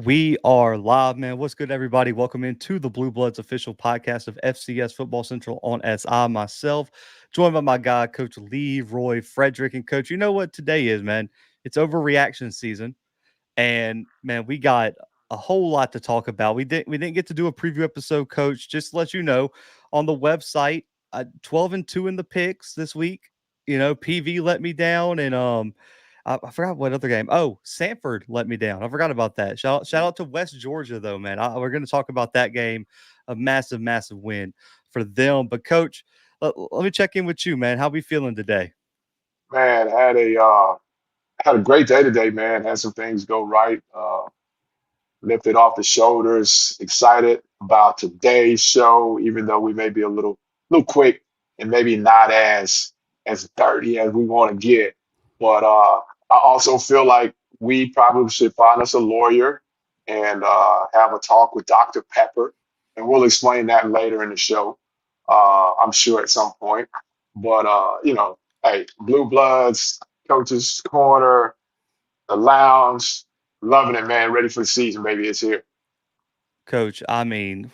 We are live, man. What's good, everybody? Welcome into the Bluebloods official podcast of FCS Football Central on SI. Myself, joined by my guy, Coach Leroy Frederick. And, Coach, you know what today is, man? It's overreaction season. And, man, we got a whole lot to talk about. We didn't get to do a preview episode, Coach. Just to let you know, on the website, 12-2 in the picks this week. PV let me down, and I forgot what other game. Oh, Sanford let me down. I forgot about that. Shout out to West Georgia, though, man. We're going to talk about that game. A massive, massive win for them. But, Coach, let me check in with you, man. How we feeling today? Man, had a great day today, man. Had some things go right. Lifted off the shoulders. Excited about today's show, even though we may be a little quick and maybe not as dirty as we want to get. But I also feel like we probably should find us a lawyer and have a talk with Dr. Pepper, and we'll explain that later in the show. I'm sure at some point. But hey, Blue Bloods, Coach's Corner, the lounge, loving it, man. Ready for the season, baby. It's here. Coach, I mean,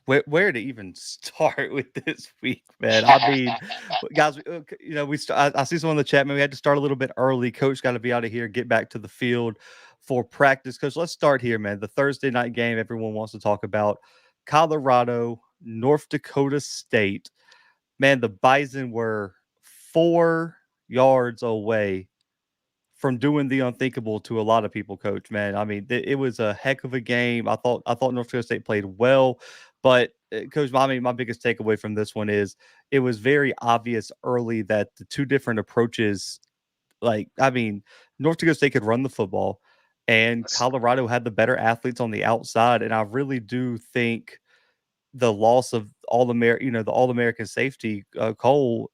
where to even start with this week, man? I mean, guys, I see someone in the chat, man. We had to start a little bit early. Coach got to be out of here, get back to the field for practice. Coach, let's start here, man. The Thursday night game everyone wants to talk about. Colorado, North Dakota State. Man, the Bison were 4 yards away from doing the unthinkable to a lot of people, Coach, man. I mean, it was a heck of a game. I thought North Dakota State played well, but Coach, my biggest takeaway from this one is it was very obvious early that the two different approaches, North Dakota State could run the football, and Colorado had the better athletes on the outside, and I really do think the loss of the All American safety, Cole,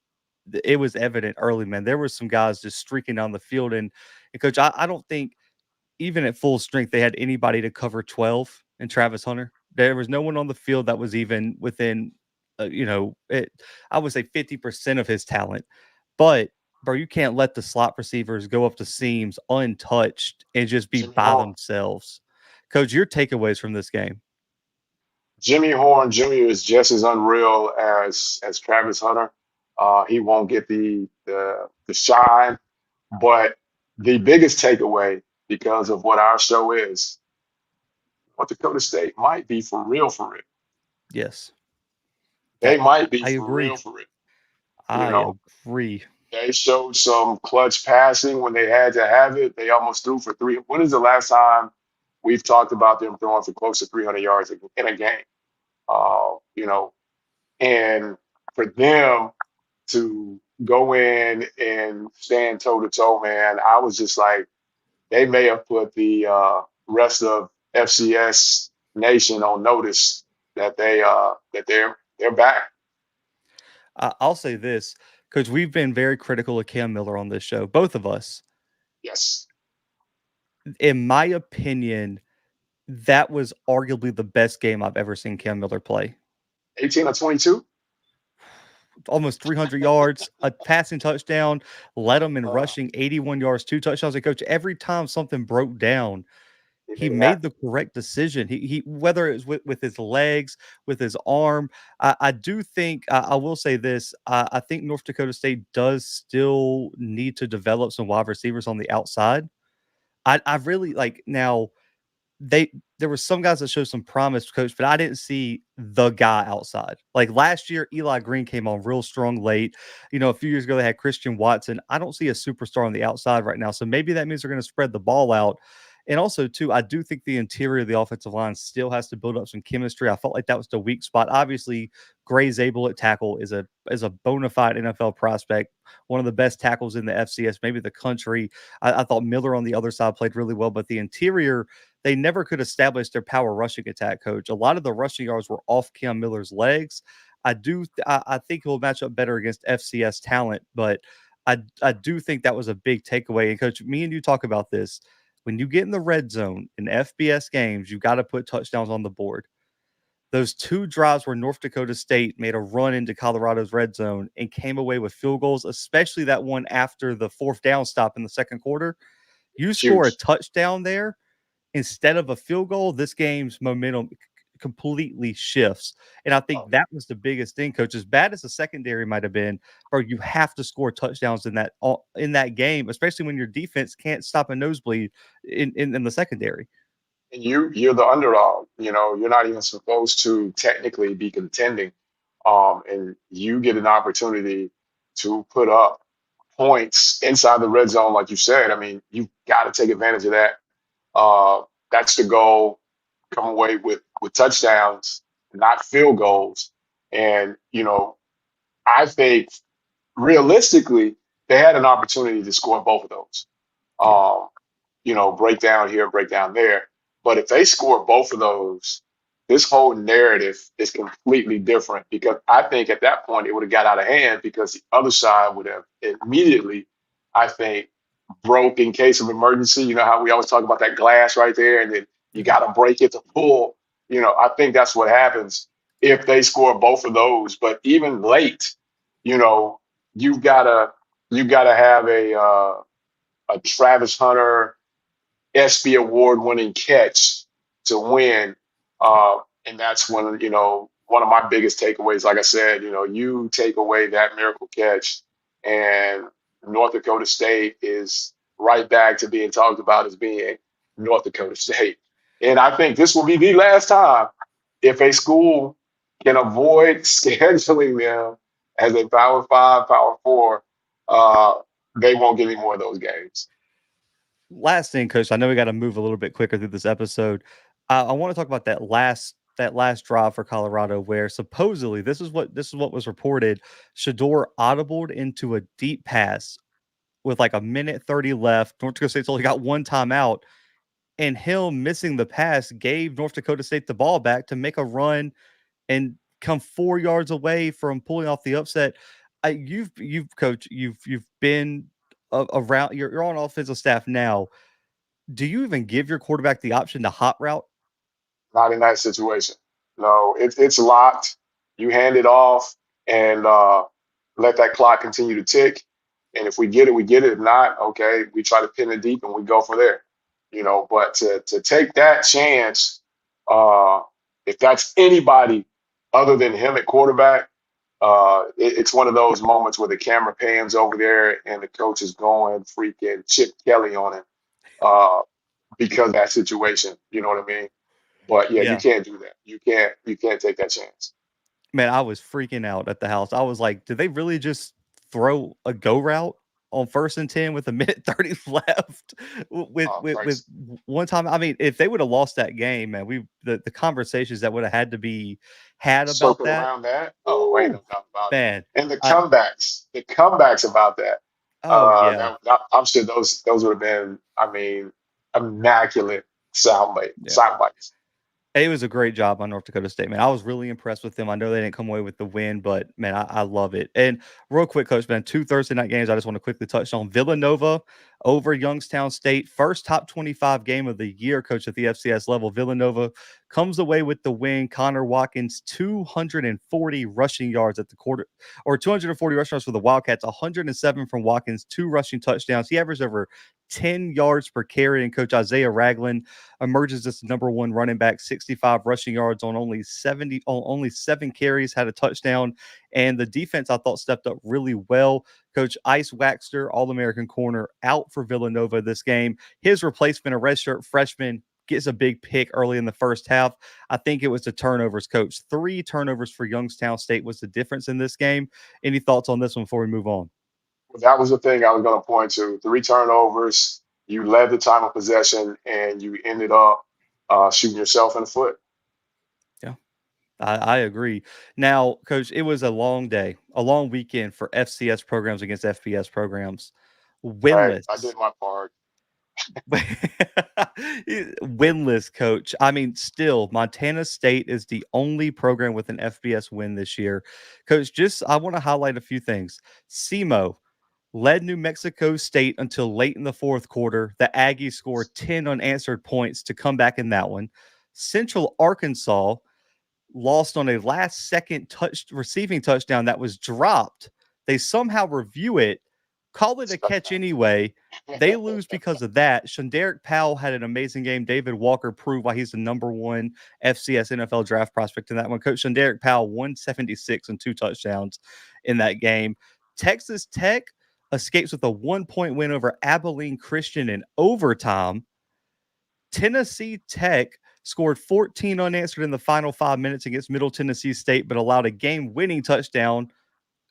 it was evident early, man. There were some guys just streaking down the field, and Coach, I don't think even at full strength they had anybody to cover 12 in Travis Hunter. There was no one on the field that was even within, I would say 50% of his talent. But bro, you can't let the slot receivers go up the seams untouched and just be Jimmy by Horn. themselves. Coach, your takeaways from this game? Jimmy Horn Jr. is just as unreal as Travis Hunter. He won't get the shine, but the biggest takeaway because of what our show is, North Dakota State might be for real, for real. Yes, They might be I for real, agree. for real. You I know, agree. they showed some clutch passing when they had to have it. They almost threw for three. When is the last time we've talked about them throwing for close to 300 yards in a game? Uh, you know, and for them to go in and stand toe to toe, man, I was just like, they may have put the rest of FCS Nation on notice that they're back. I'll say this, because we've been very critical of Cam Miller on this show, both of us. Yes, In my opinion, that was arguably the best game I've ever seen Cam Miller play. 18 or 22. Almost 300 yards, a passing touchdown, led him in Uh, rushing 81 yards, 2 touchdowns. And Coach, every time something broke down, he he made it made happen. the correct decision. He whether it was with his legs, with his arm. I do think I will say this. I think North Dakota State does still need to develop some wide receivers on the outside. I really like now they there were some guys that showed some promise, Coach, but I didn't see the guy outside. Like last year, Eli Green came on real strong late. A few years ago they had Christian Watson. I don't see a superstar on the outside right now, so maybe that means they're going to spread the ball out. And also, too, I do think the interior of the offensive line still has to build up some chemistry. I felt like that was the weak spot. Obviously, Gray Zabel at tackle is a bona fide NFL prospect, one of the best tackles in the FCS, maybe the country. I thought Miller on the other side played really well, but the interior, they never could establish their power rushing attack, Coach. A lot of the rushing yards were off Cam Miller's legs. I think he'll match up better against FCS talent, but I do think that was a big takeaway. And Coach, me and you talk about this. When you get in the red zone in FBS games, you got to put touchdowns on the board. Those 2 drives where North Dakota State made a run into Colorado's red zone and came away with field goals, especially that one after the 4th down stop in the second quarter. You score a Huge. touchdown there, instead of a field goal, this game's momentum completely shifts. And I think Oh, that was the biggest thing, coach. As bad as the secondary might have been, bro, you have to score touchdowns in that game, especially when your defense can't stop a nosebleed in the secondary. and you're the underdog. You're not even supposed to technically be contending, and you get an opportunity to put up points inside the red zone, like you said. I mean, you've got to take advantage of that. That's the goal. Come away with touchdowns, not field goals. And I think realistically, they had an opportunity to score both of those. Yeah. Um, break down here, break down there. But if they score both of those, this whole narrative is completely different because I think at that point it would have got out of hand because the other side would have immediately, I think, broke in case of emergency. You know how we always talk about that glass right there, and then you got to break it to pull. I think that's what happens if they score both of those. But even late, you know, you gotta have a Travis Hunter ESPY award winning catch to win. And that's when, one of my biggest takeaways, like I said, you take away that miracle catch and North Dakota State is right back to being talked about as being North Dakota State. And I think this will be the last time if a school can avoid scheduling them as a Power Five, Power Four, uh, they won't get any more of those games. Last thing, coach, I know we got to move a little bit quicker through this episode. I want to talk about that last drive for Colorado, where supposedly this is what was reported. Shador audibled into a deep pass with like a minute 30 left. North Dakota State's only got one timeout, and him missing the pass gave North Dakota State the ball back to make a run and come 4 yards away from pulling off the upset. You've coach, you've been around. You're on offensive staff now. Do you even give your quarterback the option to hot route? Not in that situation. No, it's locked. You hand it off and let that clock continue to tick. And if we get it, we get it. If not, okay, we try to pin it deep and we go for there. But to take that chance, uh, if that's anybody other than him at quarterback, it's one of those moments where the camera pans over there and the coach is going freaking Chip Kelly on it uh, because of that situation. You know what I mean? But yeah, you Yeah. can't do that. You can't take that chance. Man, I was freaking out at the house. I was like, did they really just throw a go route on 1st and 10 with a minute 30 left with Christ. one time? I mean, if they would have lost that game, man, the conversations that would have had to be had about Circle that. around that. Oh, ain't Oh no doubt about it. man. And the I comebacks about that. oh yeah. I'm sure those would have been, I mean, immaculate Yeah. sound bites. It was a great job on North Dakota State, man. I was really impressed with them. I know they didn't come away with the win, but man, I love it. And real quick, coach, man, 2 Thursday night games. I just want to quickly touch on Villanova over Youngstown State. First top 25 game of the year, coach, at the FCS level. Villanova comes away with the win. Connor Watkins, 240 rushing yards at the quarter, or 240 rushing yards for the Wildcats, 107 from Watkins, 2 rushing touchdowns. He averaged over 10 yards per carry. And coach Isaiah Ragland emerges as the number one running back, 65 rushing yards on only 7 carries, had a touchdown. And the defense, I thought, stepped up really well. Coach Ice Waxter, All-American corner, out for Villanova this game. His replacement, a redshirt freshman, gets a big pick early in the first half. I think it was the turnovers, coach. 3 turnovers for Youngstown State was the difference in this game. Any thoughts on this one before we move on? That was the thing I was going to point to. 3 turnovers. You led the time of possession, and you ended up shooting yourself in the foot. Yeah. I agree. Now, coach, it was a long day, a long weekend for FCS programs against FBS programs. Hey, I Winless. did my part. Winless, coach. I mean, still, Montana State is the only program with an FBS win this year. Coach, I want to highlight a few things. SEMO led New Mexico State until late in the fourth quarter. The Aggies scored 10 unanswered points to come back in that one. Central Arkansas lost on a last second receiving touchdown that was dropped. They somehow review it, Call it a catch anyway. They lose because of that. Shunderick Powell had an amazing game. David Walker proved why he's the #1 FCS NFL draft prospect in that one. Coach Shunderick Powell 176 and 2 touchdowns in that game. Texas Tech escapes with a 1-point win over Abilene Christian in overtime. Tennessee Tech scored 14 unanswered in the final 5 minutes against Middle Tennessee State, but allowed a game-winning touchdown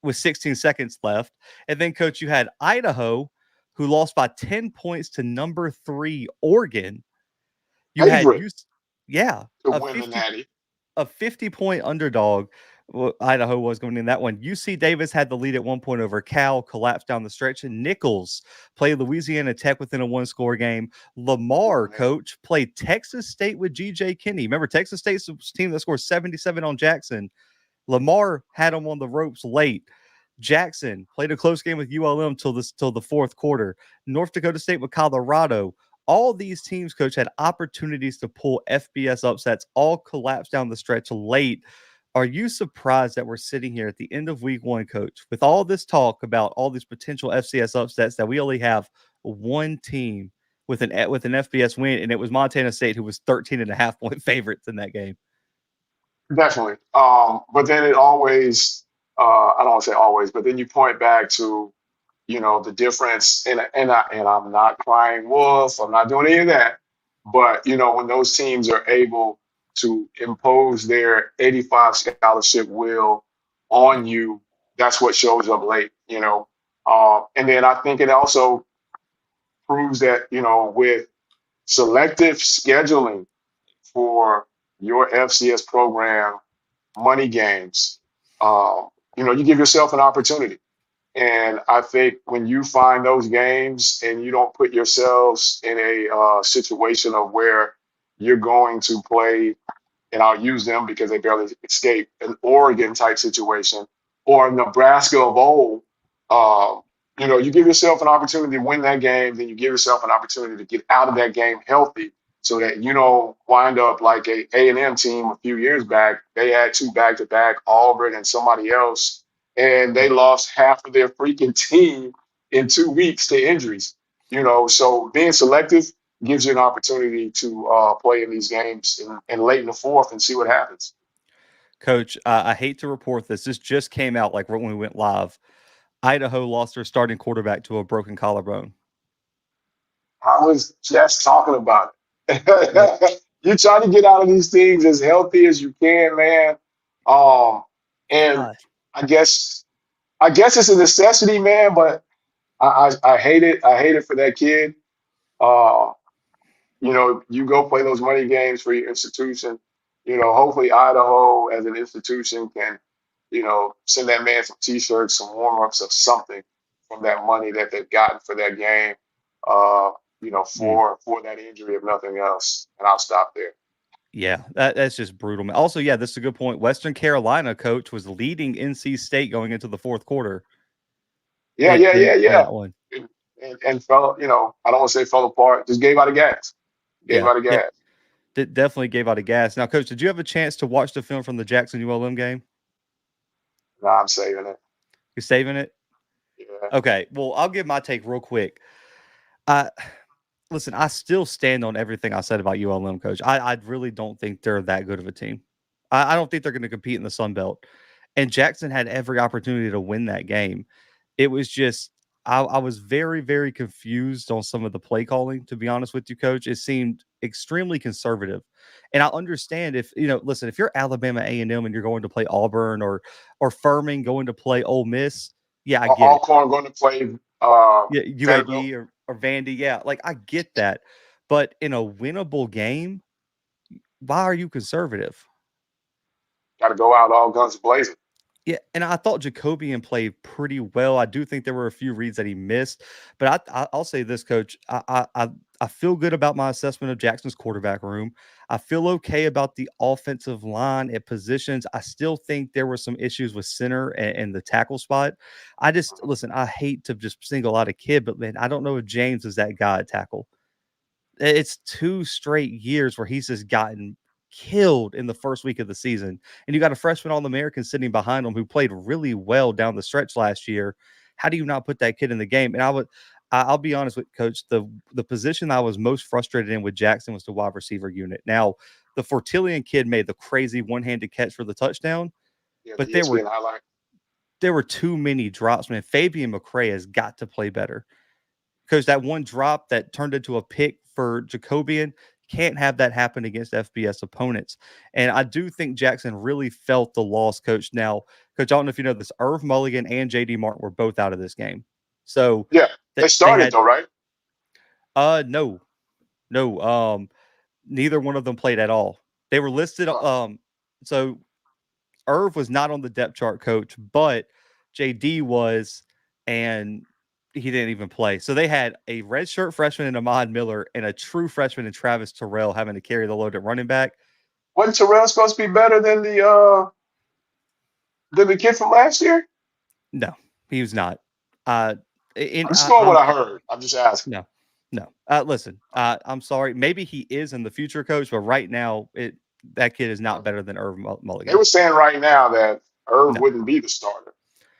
with 16 seconds left. And then, Coach, you had Idaho, who lost by 10 points to #3 Oregon. You had Favorite yeah, to a win the 50 Natty. a 50-point underdog. Well, Idaho was going in that one. UC Davis had the lead at 1 point over Cal, collapsed down the stretch, and Nichols played Louisiana Tech within a 1-score game. Lamar, Coach, played Texas State with G.J. Kinney. Remember, Texas State's team that scored 77 on Jackson. Lamar had him on the ropes late. Jackson played a close game with ULM till the fourth quarter. North Dakota State with Colorado. All these teams, Coach, had opportunities to pull FBS upsets, all collapsed down the stretch late. Are you surprised that we're sitting here at the end of week 1, Coach, with all this talk about all these potential FCS upsets, that we only have one team with an FBS win, and it was Montana State, who was 13.5-point favorites in that game? Definitely. But then it always, I don't want to say always, but then you point back to, the difference. And I'm not crying wolf. I'm not doing any of that. But when those teams are able to impose their 85 scholarship will on you, that's what shows up late. And then I think it also proves that with selective scheduling for your FCS program, money games, you give yourself an opportunity. And I think when you find those games and you don't put yourselves in a situation of where you're going to play, and I'll use them because they barely escaped, an Oregon type situation or Nebraska of old, you give yourself an opportunity to win that game, then you give yourself an opportunity to get out of that game healthy, so that you don't wind up like A&M team a few years back. They had 2 back-to-back, Auburn and somebody else, and they lost half of their freaking team in 2 weeks to injuries. So being selective gives you an opportunity to play in these games and late in the fourth and see what happens. Coach, I hate to report this. This just came out like when we went live. Idaho lost their starting quarterback to a broken collarbone. I was just talking about Yep. it. You try to get out of these things as healthy as you can, man. And God. I guess it's a necessity, man. But I hate it. I hate it for that kid. Uh, you go play those money games for your institution. Hopefully Idaho as an institution can, send that man some T-shirts, some warm-ups, or something from that money that they've gotten for that game. Uh, for that injury, if nothing else. And I'll stop there. Yeah, that's just brutal. Also, yeah, this is a good point. Western Carolina, Coach, was leading NC State going into the fourth quarter Yeah, yeah, yeah, in yeah. that one. And fell, I don't want to say fell apart. Just gave out of gas. Gave Yeah, out of gas. definitely gave out a gas. Now, Coach, did you have a chance to watch the film from the Jackson ULM game? Nah, I'm saving it. You're saving it? Yeah. Okay, well, I'll give my take real quick. Listen, I still stand on everything I said about ULM, Coach. I really don't think they're that good of a team. I don't think they're going to compete in the Sun Belt. And Jackson had every opportunity to win that game. It was just, I was very, very confused on some of the play calling, to be honest with you, Coach. It seemed extremely conservative. And I understand if, listen, if you're Alabama A&M and you're going to play Auburn or Furman going to play Ole Miss, yeah, I get it. Alcorn going to play Yeah, Vanderbilt. UAB or Vandy, yeah, like I get that. But in a winnable game, why are you conservative? Got to go out all guns blazing. Yeah, and I thought Jacobian played pretty well. I do think there were a few reads that he missed, but I'll say this, Coach. I feel good about my assessment of Jackson's quarterback room. I feel okay about the offensive line at positions. I still think there were some issues with center and the tackle spot. I just listen. I hate to just single out a kid, but man, I don't know if James is that guy at tackle. It's 2 straight years where he's just gotten killed in the first week of the season. And you got a freshman All-American sitting behind him who played really well down the stretch last year. How do you not put that kid in the game? And I'll be honest with Coach. The position I was most frustrated in with Jackson was the wide receiver unit. Now, the Fortillion kid made the crazy one-handed catch for the touchdown, Yeah, the but there ESPN highlight. were too many drops, man. Fabian McCray has got to play better. Because that one drop that turned into a pick for Jacobian, can't have that happen against FBS opponents. And I do think Jackson really felt the loss, Coach. Now, Coach, I don't know if you know this, Irv Mulligan and JD Martin were both out of this game. So Yeah, they they started had though, right? no, no, neither one of them played at all. They were listed Huh. so Irv was not on the depth chart, Coach, but JD was, and he didn't even play. So they had a redshirt freshman in Ahmad Miller and a true freshman in Travis Terrell having to carry the load at running back. Wasn't Terrell supposed to be better than the kid from last year? No, he was not. Uh, I'm just going I'm what I heard. I'm just asking. no, no. Listen, I'm sorry. Maybe he is in the future, Coach, but right now, that kid is not better than Irv They Mulligan. were saying right now that Irv No. wouldn't be the starter.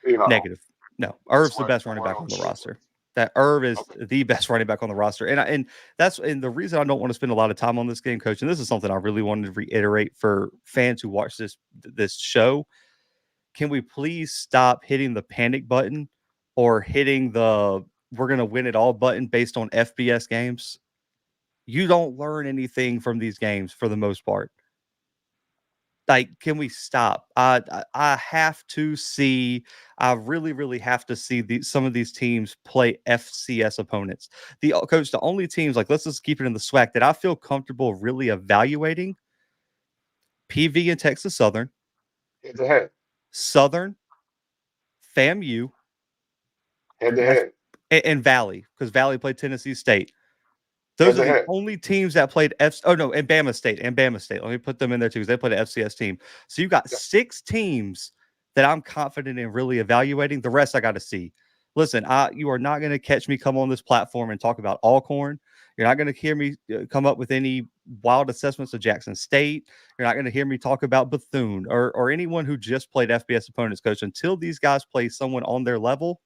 You know, Negative. No, that's Irv's the what best from running what back I'm on the sure. roster. That Irv is Okay. the best running back on the roster, and the reason I don't want to spend a lot of time on this game, Coach. And this is something I really wanted to reiterate for fans who watch this show. Can we please stop hitting the panic button or hitting the "we're going to win it all" button based on FBS games? You don't learn anything from these games for the most part. Like, can we stop? I have to see. I really, really have to see some of these teams play FCS opponents. Coach, the only teams, like, let's just keep it in the SWAC that I feel comfortable really evaluating: PV and Texas Southern, Head to head. Southern, FAMU, Head to F, head. and Valley, because Valley played Tennessee State. Head Those are to the head. only teams that played oh no, and Bama State. Let me put them in there too, because they played an FCS team. So you got Yeah. 6 teams that I'm confident in really evaluating. The rest I got to see. Listen, you are not going to catch me come on this platform and talk about Alcorn. You're not going to hear me come up with any wild assessments of Jackson State. You're not going to hear me talk about Bethune or anyone who just played FBS opponents, Coach. Until these guys play someone on their level,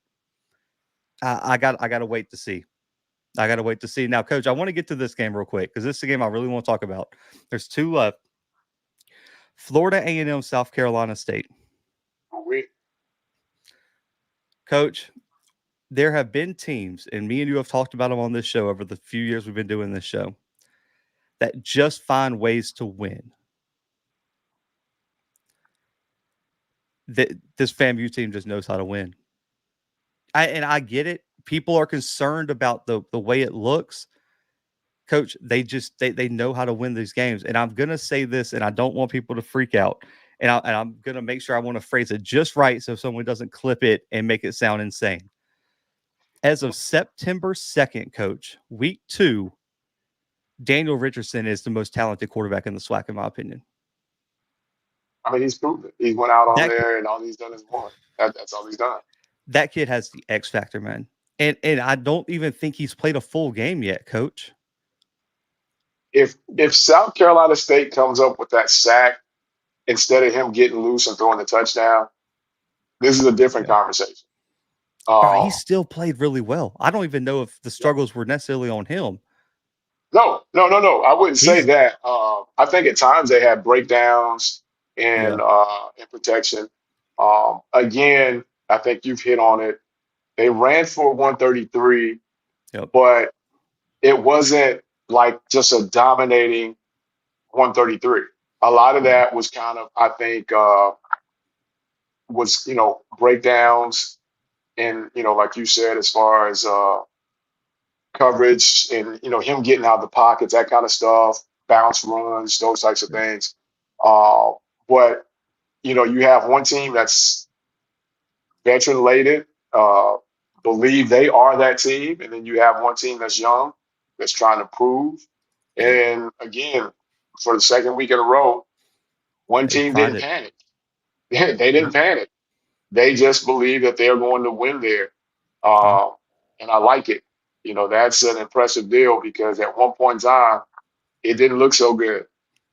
I got to wait to see. I got to wait to see. Now, Coach, I want to get to this game real quick because this is a game I really want to talk about. There's 2 left. Florida A&M, South Carolina State. We Coach, there have been teams, and me and you have talked about them on this show over the few years we've been doing this show, that just find ways to win. This FAMU team just knows how to win. I get it. People are concerned about the way it looks. Coach, they know how to win these games. And I'm gonna say this, and I don't want people to freak out. And I'm gonna make sure I want to phrase it just right so someone doesn't clip it and make it sound insane. As of September 2nd, Coach, week 2, Daniel Richardson is the most talented quarterback in the SWAC, in my opinion. I mean, he's proven it. He went out on That there, and all he's done is won. That's all he's done. that kid has the X factor, man. And I don't even think he's played a full game yet, Coach. If South Carolina State comes up with that sack instead of him getting loose and throwing the touchdown, this is a different Yeah. conversation. He still played really well. I don't even know if the struggles were necessarily on him. No, no, no, no. I wouldn't say He's that. I think at times they had breakdowns yeah, in protection. Again, I think you've hit on it. They ran for 133, yep, but it wasn't like just a dominating 133. A lot of yeah, that was kind of, I think, was breakdowns and like you said, as far as coverage and him getting out of the pockets, that kind of stuff, bounce runs, those types of yeah, things. Uh, but you have one team that's veteran laden, believe they are that team, and then you have one team that's young, that's trying to prove. yep. And again, for the second week in a row, one They team find didn't it. panic. They didn't Mhm. panic. They just believe that they're going to win there. Yeah, Uh, and I like it. That's an impressive deal because at one point in time, it didn't look so good.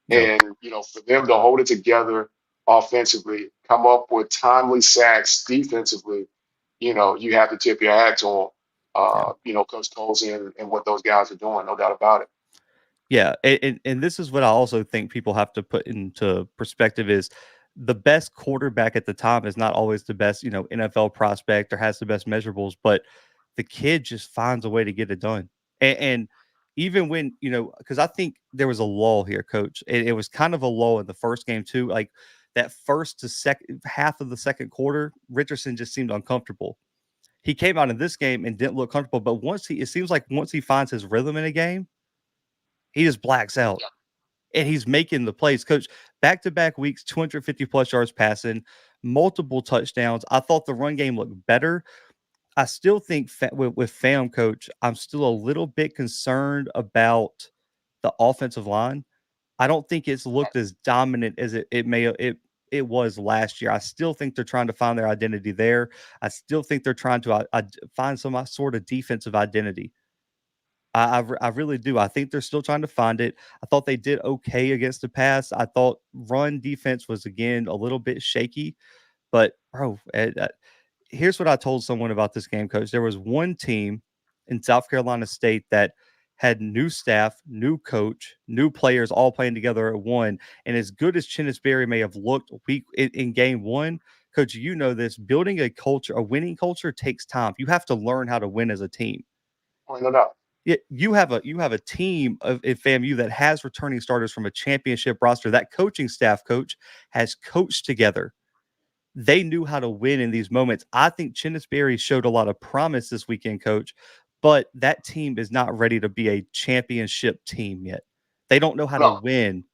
no, And, for them to hold it together offensively, come up with timely sacks defensively, you have to tip your hat to him. Yeah. Coach Colsey and what those guys are doing, no doubt about it. Yeah, and this is what I also think people have to put into perspective is the best quarterback at the time is not always the best, NFL prospect or has the best measurables, but the kid just finds a way to get it done. And even when, because I think there was a lull here, coach. It was kind of a lull in the first game too. Like that first to second half of the second quarter, Richardson just seemed uncomfortable. He came out in this game and didn't look comfortable, but it seems like once he finds his rhythm in a game, he just blacks out and he's making the plays. Coach, back to back weeks, 250 plus yards passing, multiple touchdowns. I thought the run game looked better. I still think with FAM, coach, I'm still a little bit concerned about the offensive line. I don't think it's looked as dominant as it was last year. I still think they're trying to find their identity there. I still think they're trying to find some sort of defensive identity. I really do. I think they're still trying to find it. I thought they did okay against the pass. I thought run defense was again a little bit shaky, but bro, here's what I told someone about this game, coach. There was one team in South Carolina State that had new staff, new coach, new players all playing together at one. And as good as Chinnisberry may have looked week in game one, coach, this building a culture, a winning culture takes time. You have to learn how to win as a team. No doubt. You have a team of in FAMU that has returning starters from a championship roster. That coaching staff, coach, has coached together. They knew how to win in these moments. I think Chinnisberry showed a lot of promise this weekend, coach, but that team is not ready to be a championship team yet. They don't know how to No, win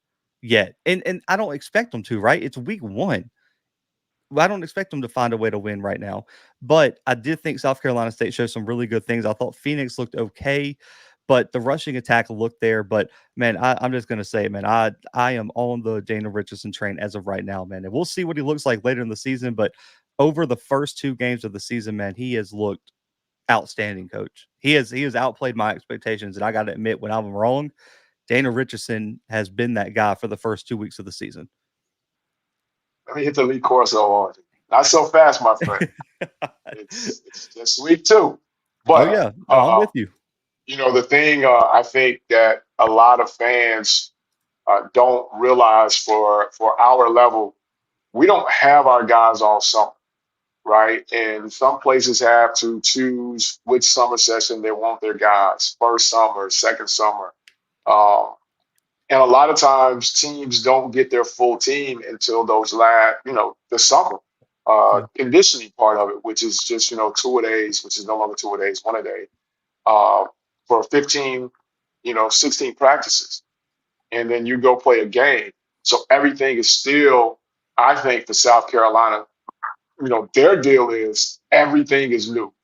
yet. And I don't expect them to, right? It's week one. I don't expect them to find a way to win right now. But I did think South Carolina State showed some really good things. I thought Phoenix looked okay, but the rushing attack looked there. But man, I'm just gonna say, man, I am on the Dana Richardson train as of right now, man. And we'll see what he looks like later in the season. But over the first two games of the season, man, he has looked outstanding, coach. He has outplayed my expectations. And I gotta admit, when I'm wrong, Dana Richardson has been that guy for the first 2 weeks of the season. let me hit the lead course on. Not so fast, my friend. It's just week two. Oh But yeah. No, I'm with you. the thing I think that a lot of fans don't realize for our level, we don't have our guys all summer, right? And some places have to choose which summer session they want their guys, first summer, second summer. Um, and a lot of times teams don't get their full team until those last, the summer Yeah. conditioning part of it, which is just, 2 a days, which is no longer 2 a days, 1 a day, uh, for 15, 16 practices. And then you go play a game. So everything is still, I think, for South Carolina, their deal is everything is new.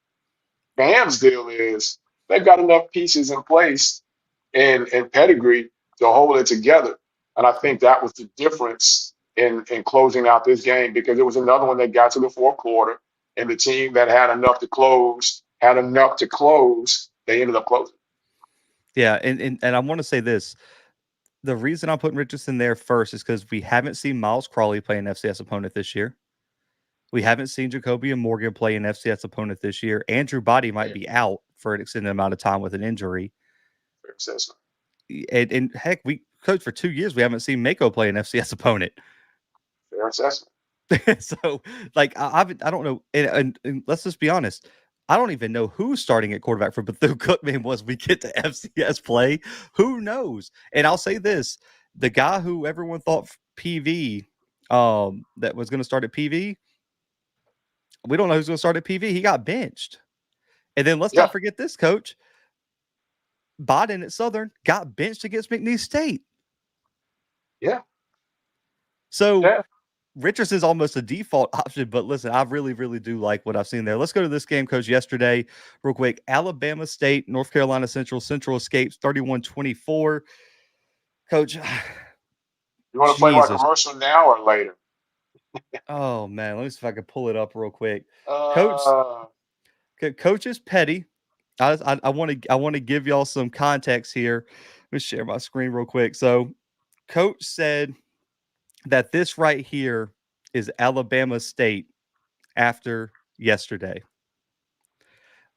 Bam's deal is they've got enough pieces in place and pedigree to hold it together. And I think that was the difference in closing out this game because it was another one that got to the fourth quarter and the team that had enough to close had enough to close. They ended up closing. Yeah, and I want to say this. The reason I'm putting Richardson there first is because we haven't seen Miles Crawley play an FCS opponent this year. We haven't seen Jacoby and Morgan play an FCS opponent this year. Andrew Body might Fair, be out for an extended amount of time with an injury. fair assessment. And heck, we coached for 2 years. We haven't seen Mako play an FCS opponent. Fair assessment. So, like, I don't know. And let's just be honest. I don't even know who's starting at quarterback for Bethune Cookman once we get to FCS play. Who knows? And I'll say this: the guy who everyone thought PV, that was going to start at PV, we don't know who's going to start at PV. He got benched. And then let's Yeah, not forget this, coach. Biden at Southern got benched against McNeese State. yeah, So yeah. Richardson's almost a default option, but listen, I really, really do like what I've seen there. Let's go to this game, coach, yesterday, real quick. Alabama State, North Carolina Central. Central escapes 31-24. Coach, You want to play my Jesus. commercial now or later? Oh, man. Let me see if I can pull it up real quick. Coach, Uh, Coach is petty. I want to give y'all some context here. Let me share my screen real quick. So, Coach said that this right here is Alabama State after yesterday.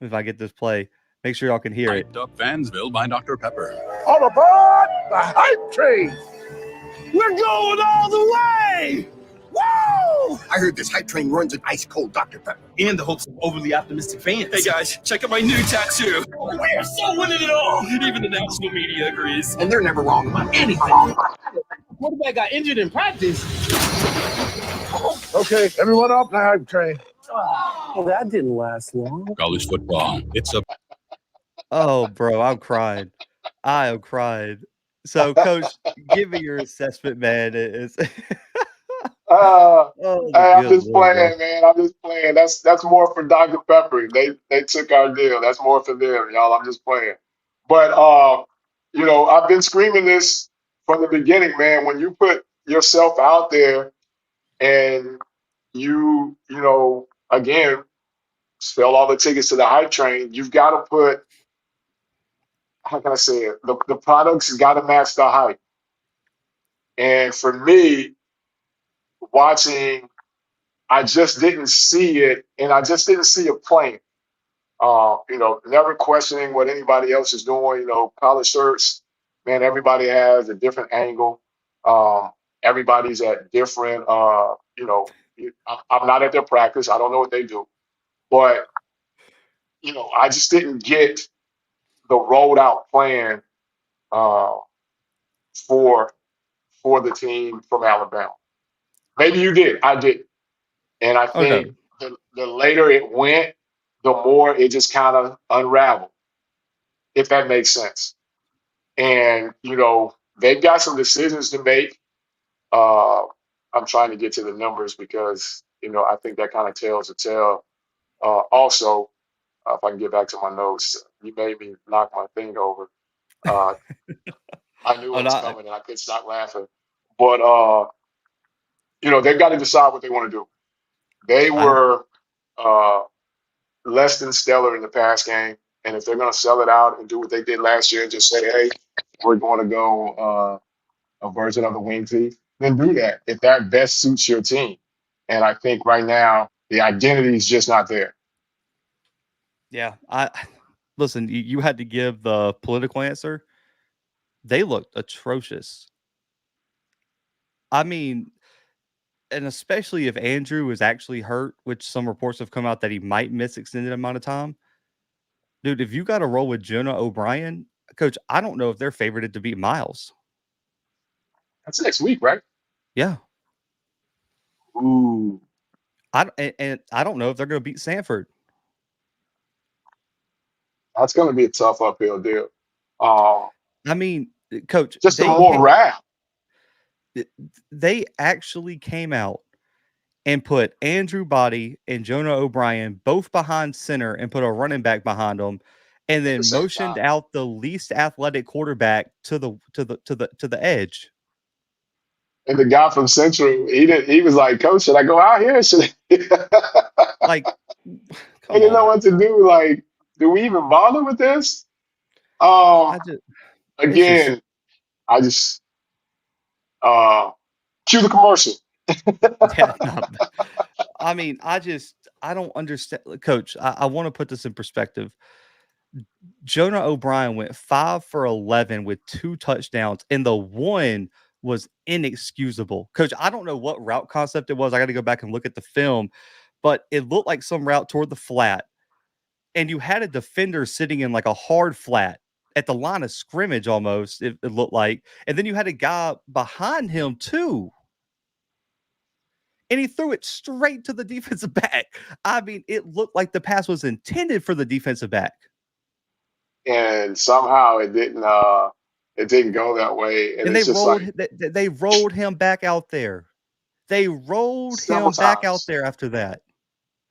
if I get this play. Make sure y'all can hear it. Hyped up Fansville by Dr. Pepper. All aboard the hype train. We're going all the way. Woo! I heard this hype train runs an ice cold Dr. Pepper. And the hopes of overly optimistic fans. Hey guys, check out my new tattoo. We're so winning it all. Even the national media agrees. And they're never wrong about anything. Quarterback got injured in practice. Okay, everyone off the hype train. Well, that didn't last long. College football. It's a Oh, bro, I'm crying. I am crying. So, Coach, give me your assessment, man. It's I'm good just Lord, playing, man. I'm just playing. That's more for Dr. Pepper. They took our deal. That's more for them, y'all. I'm just playing. But I've been screaming this from the beginning, man. When you put yourself out there and again, sell all the tickets to the hype train, you've got to put, how can I say it? The products got to match the hype. And for me, watching, I just didn't see it, and I just didn't see it playing. Never questioning what anybody else is doing. College shirts, man, everybody has a different angle. Everybody's at different, I'm not at their practice. I don't know what they do. But, I just didn't get the rolled out plan for the team from Alabama. Maybe you did. I didn't. And I think the later it went, the more it just kind of unraveled, if that makes sense. And, they've got some decisions to make. I'm trying to get to the numbers because, I think that kind of tells the tale. Also, if I can get back to my notes, you made me knock my thing over. I knew it was coming and I couldn't stop laughing. But, they've got to decide what they want to do. They were less than stellar in the pass game. And if they're going to sell it out and do what they did last year and just say, hey, we're going to go a version of the wing tee, then do that if that best suits your team. And I think right now the identity is just not there. Yeah. Listen, you had to give the political answer. They looked atrocious. I mean, and especially if Andrew is actually hurt, which some reports have come out that he might miss extended amount of time. Dude, if you got to roll with Jonah O'Brien, Coach, I don't know if they're favorited to beat Miles. That's next week, right? Yeah. Ooh. I don't know if they're going to beat Sanford. That's going to be a tough uphill deal. I mean, Coach, just a morale. They actually came out and put Andrew Body and Jonah O'Brien both behind center and put a running back behind them, and then motioned out the least athletic quarterback to the edge. And the guy from Central, he was like, "Coach, should I go out here? Should I?" Like, I didn't know what to do. Like, do we even bother with this? I just cue the commercial. Yeah, no, I mean, I don't understand. Coach, I want to put this in perspective. Jonah O'Brien went 5 for 11 with 2 touchdowns, and the one was inexcusable. Coach, I don't know what route concept it was. I got to go back and look at the film, but it looked like some route toward the flat, and you had a defender sitting in like a hard flat at the line of scrimmage almost, it looked like, and then you had a guy behind him too. And he threw it straight to the defensive back. I mean, it looked like the pass was intended for the defensive back. And somehow it didn't go that way. And they rolled him back out there. They rolled him back out there after that.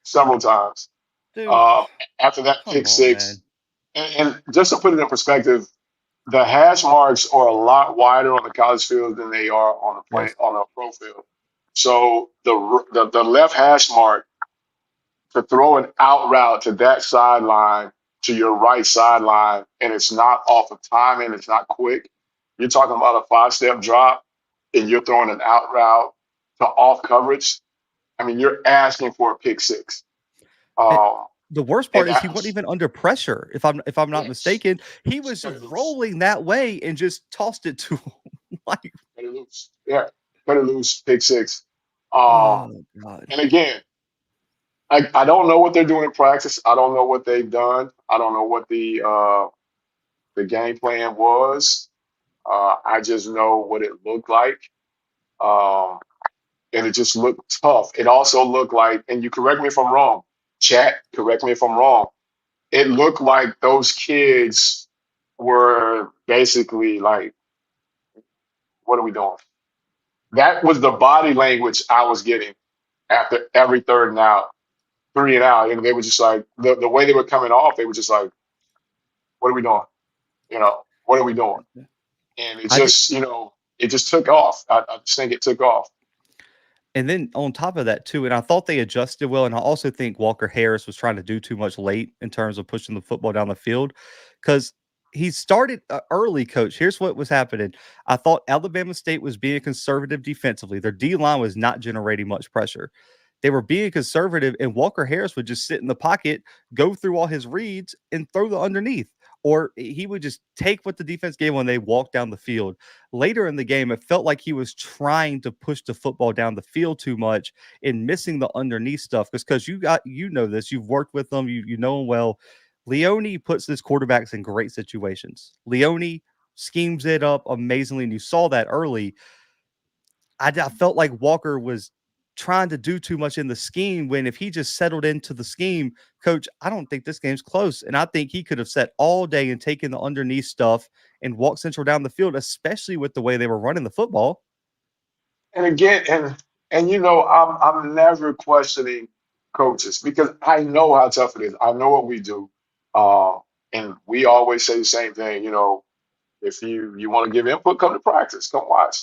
Several times. Dude, after that pick six. And just to put it in perspective, the hash marks are a lot wider on the college field than they are on a pro field. So the left hash mark to throw an out route to that sideline to your right sideline, and it's not off of timing, it's not quick. You're talking about a 5-step drop, and you're throwing an out route to off coverage. I mean, you're asking for a pick six. The worst And part is he wasn't even under pressure. If I'm not yes, mistaken, he was cut just it loose. rolling that way and just tossed it to him. Like, Cut it loose. Yeah, cut it loose. Pick six. oh God. And again, I don't know what they're doing in practice. I don't know what they've done. I don't know what the game plan was. I just know what it looked like. Um, and it just looked tough. It also looked like, and you correct me if I'm wrong, chat, correct me if I'm wrong. It looked like those kids were basically like, what are we doing? That was the body language I was getting after every third and out, three and out. And they were just like, the way they were coming off, they were just like, what are we doing? What are we doing? And it I think, just, it just took off. I just think it took off. and then on top of that too, and I thought they adjusted well, and I also think Walker Harris was trying to do too much late in terms of pushing the football down the field, because he started early. Coach, here's what was happening. I thought Alabama State was being conservative defensively. Their D line was not generating much pressure. They were being conservative, and Walker Harris would just sit in the pocket, go through all his reads, and throw the underneath. Or he would just take what the defense gave when they walked down the field. Later in the game, it felt like he was trying to push the football down the field too much and missing the underneath stuff. Because you know this, you've worked with them, you know him well. Leone puts his quarterbacks in great situations. Leone schemes it up amazingly, and you saw that early. I felt like Walker was trying to do too much in the scheme, when if he just settled into the scheme, Coach, I don't think this game's close. And I think he could have sat all day and taken the underneath stuff and walked Central down the field, especially with the way they were running the football. And again, I'm never questioning coaches because I know how tough it is. I know what we do. Uh, and we always say the same thing, if you want to give input, come to practice, come watch.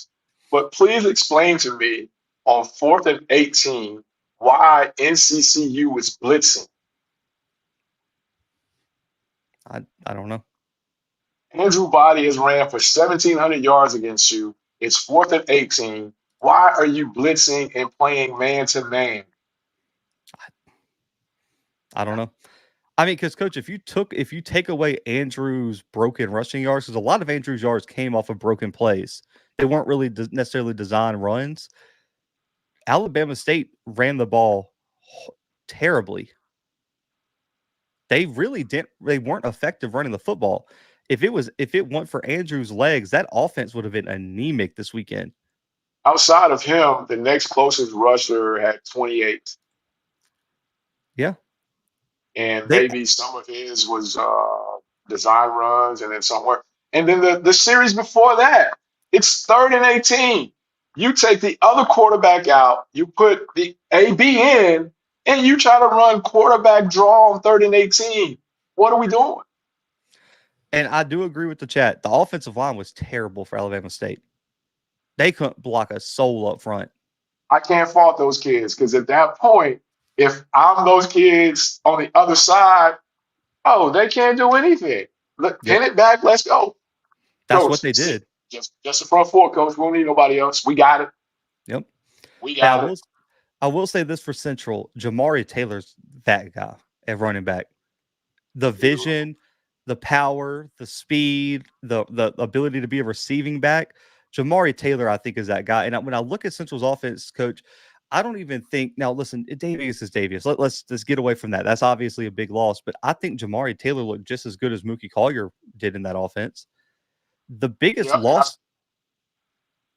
But please explain to me on 4th and 18 why NCCU was blitzing. I don't know. Andrew Body has ran for 1,700 yards against you. It's 4th and 18. Why are you blitzing and playing man to man? I don't know. I mean, because Coach, if you take away Andrew's broken rushing yards, because a lot of Andrew's yards came off of broken plays, they weren't really necessarily designed runs. Alabama State ran the ball terribly. They really didn't. They weren't effective running the football. If it weren't for Andrew's legs, that offense would have been anemic this weekend. Outside of him, the next closest rusher had 28. Yeah. And maybe some of his was design runs, and then somewhere. And then the series before that, it's 3rd and 18. You take the other quarterback out, you put the AB in, and you try to run quarterback draw on 3rd and 18. What are we doing? And I do agree with the chat. The offensive line was terrible for Alabama State. They couldn't block a soul up front. I can't fault those kids because at that point, if I'm those kids on the other side, they can't do anything. Pin it back. Let's go. That's Coach, what they did. Just the front four, Coach. We don't need nobody else. We got it. Yep. We got it. I will say this for Central. Jamari Taylor's that guy at running back. The vision, the power, the speed, the ability to be a receiving back. Jamari Taylor, I think, is that guy. And when I look at Central's offense, Coach, I don't even think now. Listen, Davius is Davius. Let's just get away from that. That's obviously a big loss, but I think Jamari Taylor looked just as good as Mookie Collier did in that offense. The biggest loss.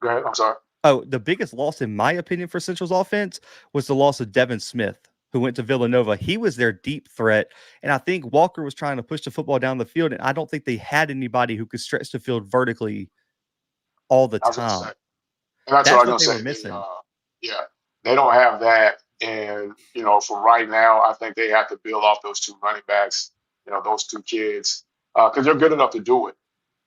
Go ahead. I'm sorry. Oh, the biggest loss, in my opinion, for Central's offense was the loss of Devin Smith, who went to Villanova. He was their deep threat, and I think Walker was trying to push the football down the field, and I don't think they had anybody who could stretch the field vertically all the time. And that's what I was they going were to say. missing. They don't have that. And, for right now, I think they have to build off those two running backs, those two kids, because they're good enough to do it.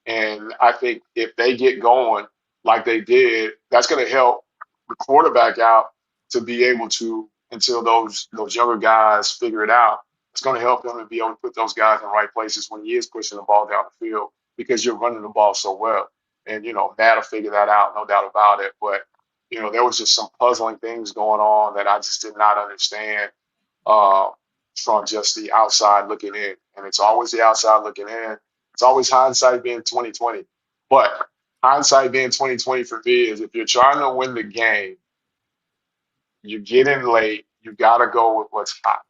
And I think if they get going like they did, that's going to help the quarterback out to be able to, until those younger guys figure it out, it's going to help them to be able to put those guys in the right places when he is pushing the ball down the field because you're running the ball so well. And, Matt will figure that out, no doubt about it. But, there was just some puzzling things going on that I just did not understand. from just the outside looking in. And it's always the outside looking in. It's always hindsight being 2020. But hindsight being 2020 for me is if you're trying to win the game, you get in late, you got to go with what's hot.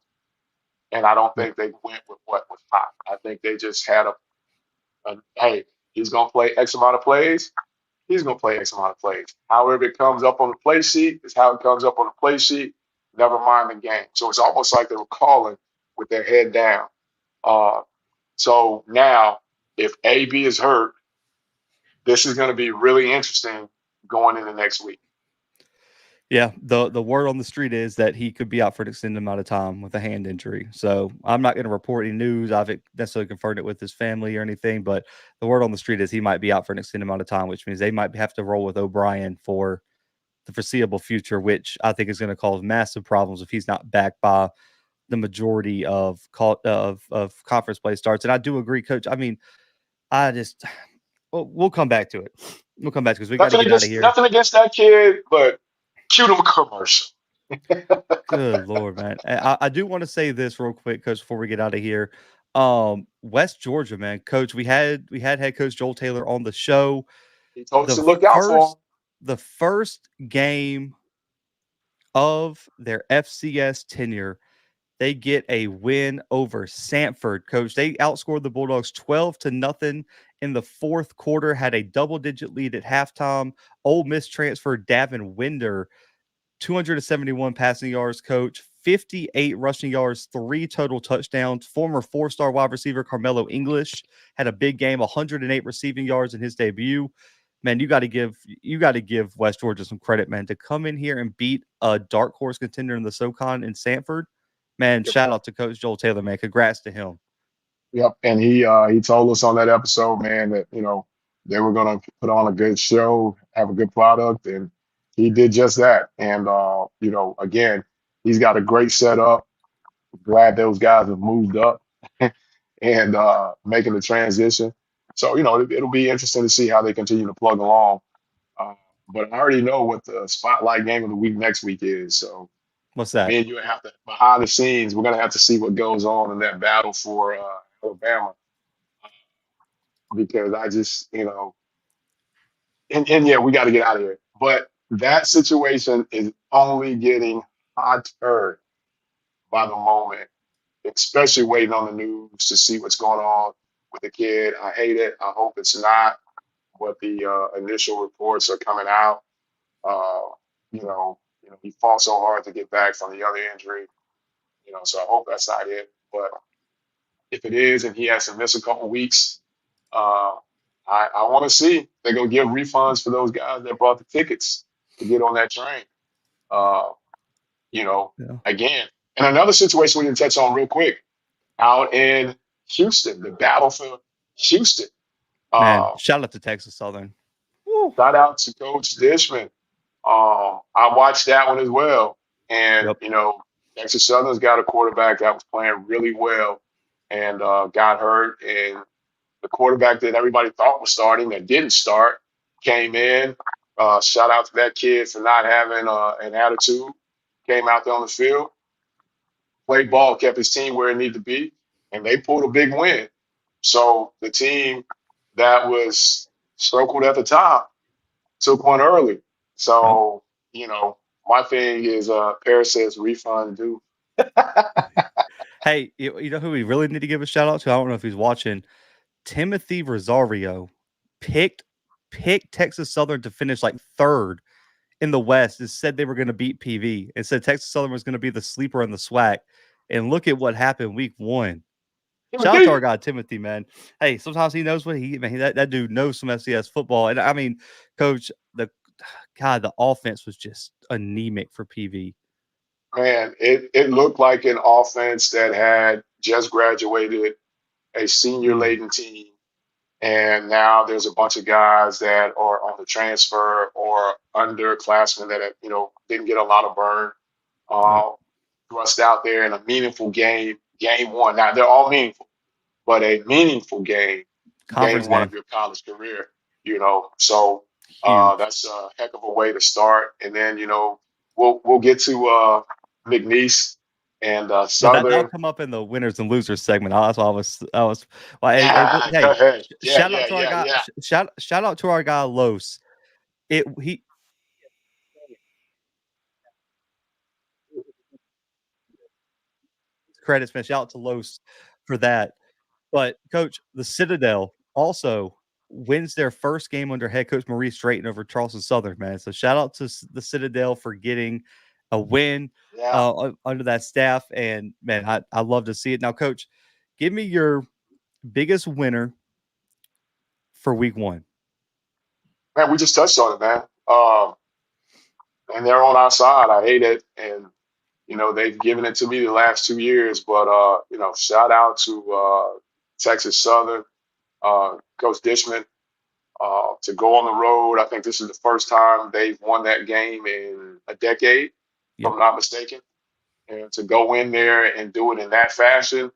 And I don't think they went with what was hot. I think they just had hey, he's going to play X amount of plays. He's going to play X amount of plays. However it comes up on the play sheet is how it comes up on the play sheet. Never mind the game. So it's almost like they were calling with their head down. So now, if AB is hurt, this is going to be really interesting going into next week. Yeah, the word on the street is that he could be out for an extended amount of time with a hand injury. So I'm not going to report any news. I haven't necessarily confirmed it with his family or anything, but the word on the street is he might be out for an extended amount of time, which means they might have to roll with O'Brien for the foreseeable future, which I think is going to cause massive problems if he's not back by the majority of conference play starts. And I do agree, Coach. I mean, we'll come back to it. We'll come back to it because we got to get out of here. Nothing against that kid, but cue him a commercial. Good Lord, man. I do want to say this real quick, Coach, before we get out of here. West Georgia, man. Coach, we had head coach Joel Taylor on the show. He told us to look out for him. The first game of their FCS tenure, they get a win over Sanford, Coach. They outscored the Bulldogs 12-0 in the fourth quarter, had a double-digit lead at halftime. Ole Miss transfer Davin Winder, 271 passing yards, Coach, 58 rushing yards, 3 total touchdowns. Former 4-star wide receiver Carmelo English had a big game, 108 receiving yards in his debut. Man, you got to give West Georgia some credit, man, to come in here and beat a dark horse contender in the SoCon in Sanford. Man, shout out to Coach Joel Taylor, man. Congrats to him. Yep, and he told us on that episode, man, that they were going to put on a good show, have a good product, and he did just that. And again, he's got a great setup. Glad those guys have moved up and making the transition. So it'll be interesting to see how they continue to plug along. But I already know what the spotlight game of the week next week is. So what's that? Me and you have to behind the scenes. We're gonna have to see what goes on in that battle for Alabama, because I just and yeah, we got to get out of here. But that situation is only getting hotter by the moment, especially waiting on the news to see what's going on with the kid. I hate it. I hope it's not what the initial reports are coming out. He fought so hard to get back from the other injury, so I hope that's not it. But if it is and he has to miss a couple weeks, I want to see. They're going to give refunds for those guys that bought the tickets to get on that train. Again. And another situation we didn't touch on real quick, out in Houston, the battle for Houston. Man, shout out to Texas Southern. Shout out to Coach Dishman. I watched that one as well. And, Texas Southern's got a quarterback that was playing really well and got hurt. And the quarterback that everybody thought was starting that didn't start came in. Shout out to that kid for not having an attitude. Came out there on the field, played ball, kept his team where it needed to be, and they pulled a big win. So the team that was circled at the top took one early. So, my thing is Paris says refund due. Hey, you know who we really need to give a shout out to? I don't know if he's watching. Timothy Rosario picked Texas Southern to finish like third in the West and said they were going to beat PV and said Texas Southern was going to be the sleeper in the SWAC. And look at what happened week 1. Shout out to our guy Timothy, man. Hey, sometimes he knows what that dude knows some FCS football. And I mean, Coach, the offense was just anemic for PV. Man, it looked like an offense that had just graduated a senior-laden team, and now there's a bunch of guys that are on the transfer or underclassmen that didn't get a lot of burn. Thrust out there in a meaningful game 1. Now they're all meaningful, but a meaningful game, game 1 of your college career. So that's a heck of a way to start. And then we'll get to McNeese And Now that'll Southern. come up in the winners and losers segment. That's why I was. Well, Go hey, ahead. Yeah, shout out yeah, to our yeah, guy. yeah. Shout out to our guy Los. He credits, man. Shout out to Los for that. But coach, the Citadel also wins their first game under head coach Maurice Drayton over Charleston Southern, man. So shout out to the Citadel for getting a win Yeah. under that staff. And man, I love to see it. Now, coach, give me your biggest winner for week 1. Man, we just touched on it, man. And they're on our side. I hate it. And, they've given it to me the last 2 years. But, shout out to Texas Southern, Coach Dishman, to go on the road. I think this is the first time they've won that game in a decade, if I'm not mistaken. And to go in there and do it in that fashion,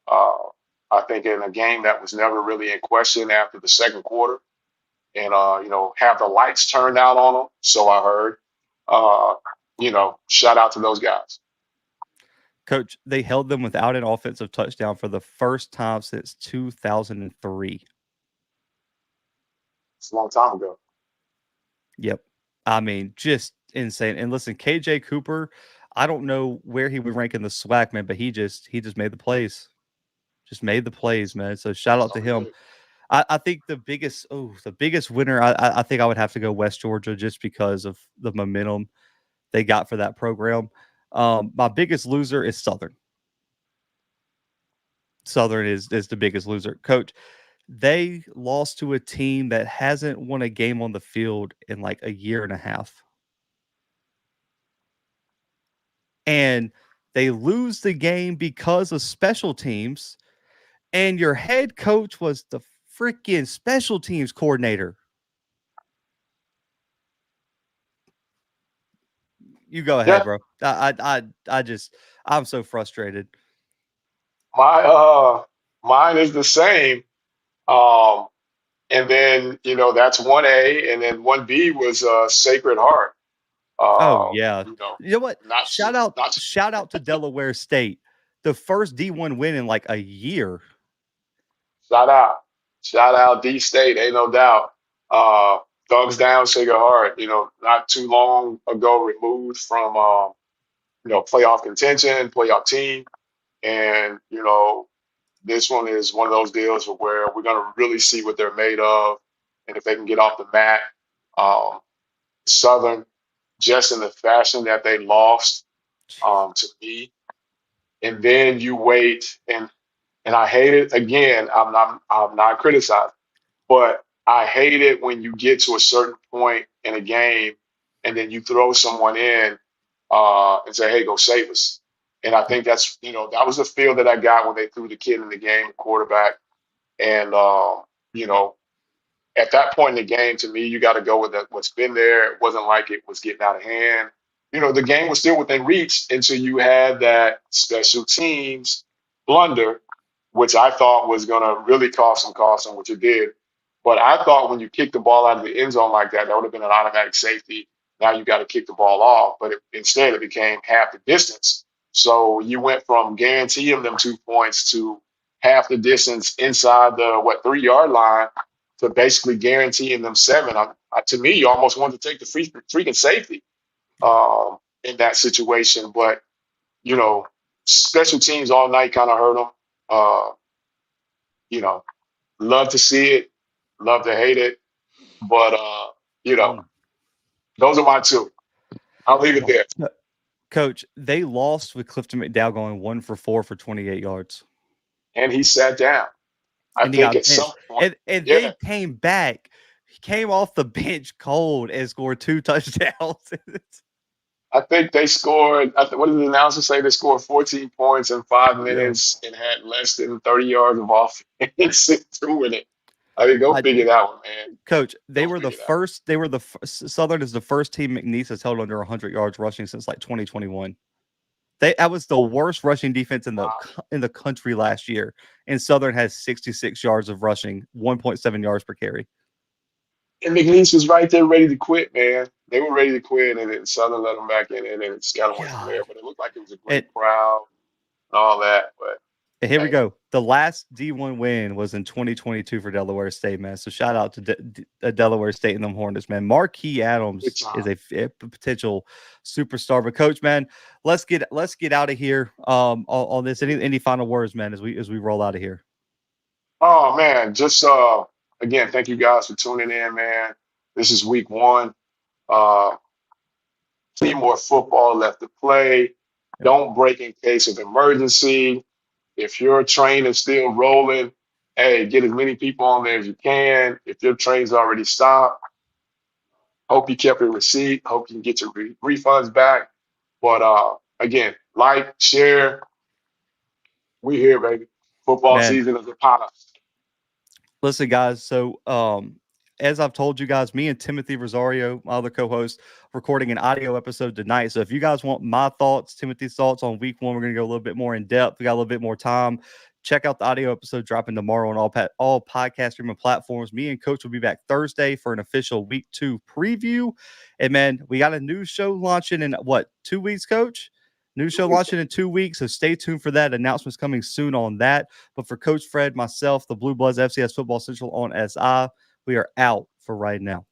uh, I think in a game that was never really in question after the second quarter, and have the lights turned out on them. So I heard. Shout out to those guys. Coach, they held them without an offensive touchdown for the first time since 2003. It's a long time ago. Yep. I mean, just insane. And listen, KJ Cooper, I don't know where he would rank in the SWAC, man, but he just made the plays. Just made the plays, man. So shout out to him. I think the biggest winner, I think I would have to go West Georgia just because of the momentum they got for that program. My biggest loser is Southern. Southern is the biggest loser. Coach, they lost to a team that hasn't won a game on the field in like a year and a half. And they lose the game because of special teams. And your head coach was the freaking special teams coordinator. You go ahead, bro. I'm so frustrated. Mine is the same. And then, that's 1A, and then 1B was Sacred Heart. Oh yeah. You know what? Not Shout out to Delaware State. The first D1 win in like a year. Shout out D State, ain't no doubt. Thugs down, Sacred Heart. Not too long ago removed from playoff contention, playoff team, and this one is one of those deals where we're going to really see what they're made of, and if they can get off the mat. Southern, just in the fashion that they lost to me, and then you wait and I hate it again. I'm not criticizing, but I hate it when you get to a certain point in a game and then you throw someone in and say, "Hey, go save us." And I think that's that was the feel that I got when they threw the kid in the game, quarterback, and at that point in the game, to me, you got to go with what's been there. It wasn't like it was getting out of hand. The game was still within reach until you had that special teams blunder, which I thought was going to really cost them, which it did. But I thought when you kick the ball out of the end zone like that, that would have been an automatic safety. Now you got to kick the ball off. But instead, it became half the distance. So you went from guaranteeing them 2 points to half the distance inside the 3-yard line to basically guaranteeing them 7. To me, you almost wanted to take the freaking safety in that situation. But, special teams all night kind of hurt them. Love to see it, love to hate it. But, those are my two. I'll leave it there. Coach, they lost with Clifton McDowell going 1 for 4 for 28 yards. And he sat down. I think at some point. And they came back. He came off the bench cold and scored 2 touchdowns. I think they scored. What did the announcer say? They scored 14 points in 5 minutes and had less than 30 yards of offense doing it. I mean, go figure that one, man. Coach, they were the first. Southern is the first team McNeese has held under 100 yards rushing since like 2021. That was the worst rushing defense in the country last year, and Southern has 66 yards of rushing, 1.7 yards per carry. And McNeese was right there ready to quit, man. they were ready to quit, and then Southern let them back in, and then it's kind of went from God. there. But it looked like it was a great crowd and all that. But And here we hey, go. The last D1 win was in 2022 for Delaware State, man. So shout out to Delaware State and them Hornets, man. Marquis good Adams job. is a potential superstar. But coach, man, let's get out of here on this. Any final words, man, as we roll out of here? Oh man, just again, thank you guys for tuning in, man. This is week 1. Plenty more football left to play. Don't break in case of emergency. If your train is still rolling, hey, get as many people on there as you can. If your train's already stopped, hope you kept your receipt. Hope you can get your refunds back. But again, like, share. We here, baby. Football Man. season is upon us. Listen, guys. So, as I've told you guys, me and Timothy Rosario, my other co-host, recording an audio episode tonight. So if you guys want my thoughts, Timothy's thoughts on week 1, we're going to go a little bit more in depth. We got a little bit more time. Check out the audio episode dropping tomorrow on all podcast streaming platforms. Me and Coach will be back Thursday for an official week 2 preview. And man, we got a new show launching in 2 weeks, Coach? New show launching in 2 weeks, so stay tuned for that. Announcements coming soon on that. But for Coach Fred, myself, the Bluebloods, FCS Football Central on SI, we are out for right now.